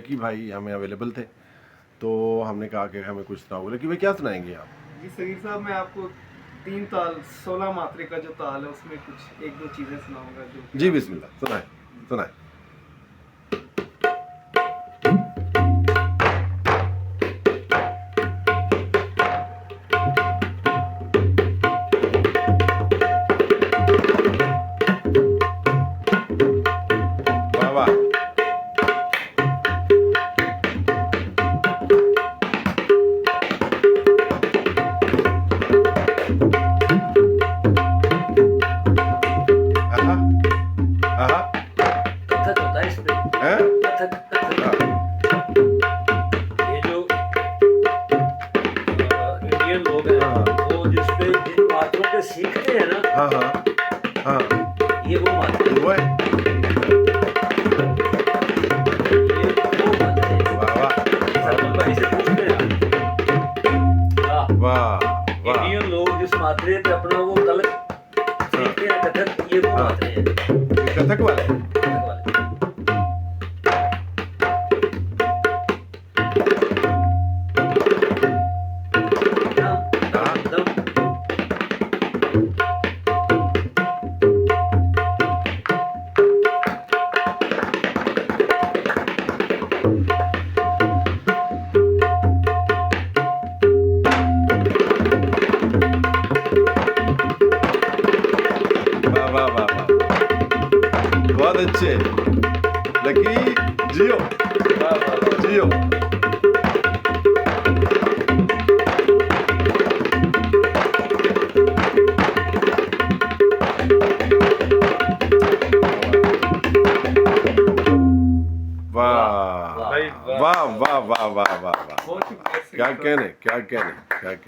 Lucky भाई हमें available थे, तो हमने कहा कि हमें कुछ सुनाओगे। लकी भाई क्या सुनाएंगे आप? जी सगीर साहब, मैं आपको 3 ताल 16 मात्रे का जो ताल है उसमें कुछ 1-2 चीज़ें सुनाऊंगा जो जी बिस्मिल्लाह, सुनाए सुनाए। वाह वाह, आहा आहा, कथक होता है इसमें, हैं? कथक कथक। हाँ, ये जो इंडियन लोग हैं हाँ। वो जिसपे जिन मात्रों पे सीखते हैं ना, हाँ हाँ हाँ, ये वो मात्रे वो है। ये वो मात्रे हैं। वाह वाह सरमन भाई से पूछते हैं हाँ, वाह वाह, इंडियन लोग जिस मात्रे पे अपना वो तलक सीखते हैं कथक, ये वो हाँ। मात्रे हैं ये कथक वाले। कथक वाले। हाँ। दम दम वाह वाह वाह वाह, बहुत अच्छे। लकी जियो जियो। वाह भाई, वाह। वाह वाह वाह वाह वाह वाह, बहुत शुक्रिया सगीर क्या साहब। कहने क्या कहने क्या कहने।